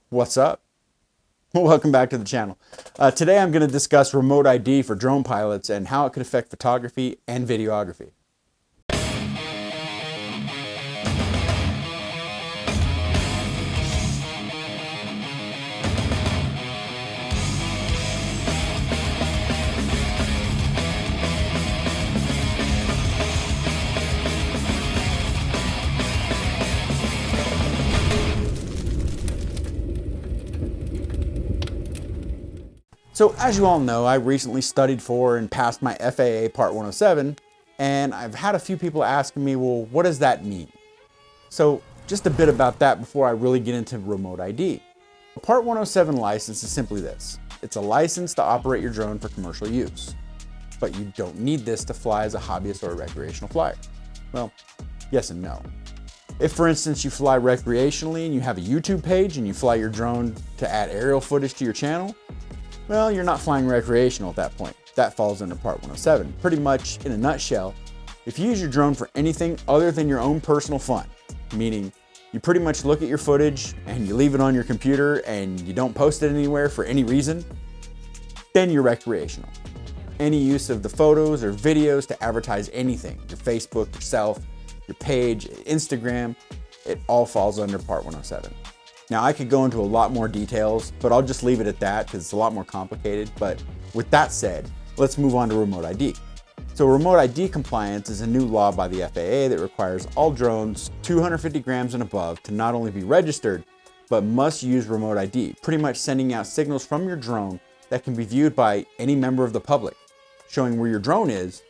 What's up? Welcome back to the channel. Today I'm going to discuss remote ID for drone pilots and how it could affect photography and videography. So as you all know, I recently studied for and passed my FAA Part 107, and I've had a few people asking me, well, what does that mean? So just a bit about that before I really get into remote ID. A Part 107 license is simply this. It's a license to operate your drone for commercial use. But you don't need this to fly as a hobbyist or a recreational flyer. Well, yes and no. If, for instance, you fly recreationally and you have a YouTube page and you fly your drone to add aerial footage to your channel, well, you're not flying recreational at that point. That falls under Part 107. Pretty much, in a nutshell, if you use your drone for anything other than your own personal fun, meaning you pretty much look at your footage and you leave it on your computer and you don't post it anywhere for any reason, then you're recreational. Any use of the photos or videos to advertise anything, your Facebook, yourself, your page, Instagram, it all falls under Part 107. Now I could go into a lot more details, but I'll just leave it at that because it's a lot more complicated. But with that said, let's move on to remote ID. So remote ID compliance is a new law by the FAA that requires all drones 250 grams and above to not only be registered, but must use remote ID, pretty much sending out signals from your drone that can be viewed by any member of the public, showing where your drone is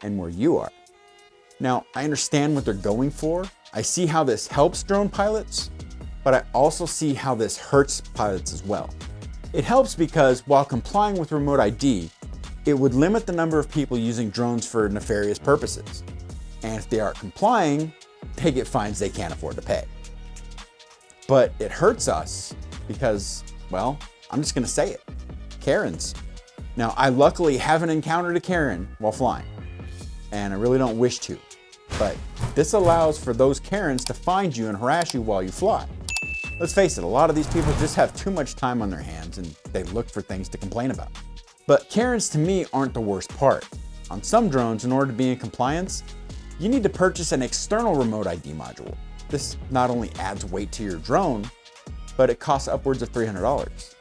and where you are. Now, I understand what they're going for. I see how this helps drone pilots, but I also see how this hurts pilots as well. It helps because while complying with remote ID, it would limit the number of people using drones for nefarious purposes. And if they aren't complying, they get fines they can't afford to pay. But it hurts us because, well, I'm just gonna say it, Karens. Now, I luckily haven't encountered a Karen while flying, and I really don't wish to, but this allows for those Karens to find you and harass you while you fly. Let's face it, a lot of these people just have too much time on their hands and they look for things to complain about. But Karens to me aren't the worst part. On some drones, in order to be in compliance, you need to purchase an external remote ID module. This not only adds weight to your drone, but it costs upwards of $300.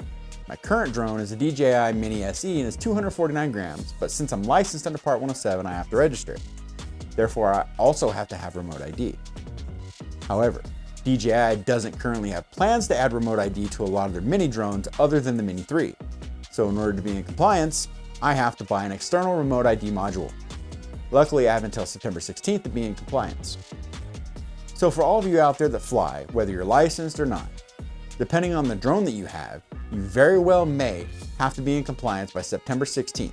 My current drone is a DJI Mini SE and is 249 grams, but since I'm licensed under Part 107, I have to register it. Therefore, I also have to have remote ID. However, DJI doesn't currently have plans to add remote ID to a lot of their mini drones other than the Mini 3. So in order to be in compliance, I have to buy an external remote ID module. Luckily, I have until September 16th to be in compliance. So for all of you out there that fly, whether you're licensed or not, depending on the drone that you have, you very well may have to be in compliance by September 16th.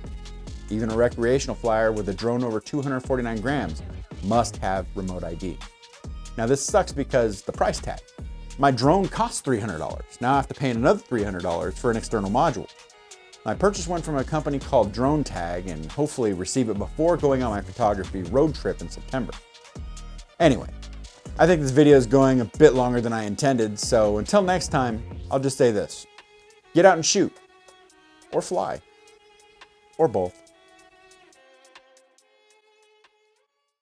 Even a recreational flyer with a drone over 249 grams must have remote ID. Now this sucks because the price tag. My drone costs $300. Now I have to pay another $300 for an external module. My purchase went from a company called Drone Tag and hopefully receive it before going on my photography road trip in September. Anyway, I think this video is going a bit longer than I intended, so until next time, I'll just say this. Get out and shoot, or fly, or both.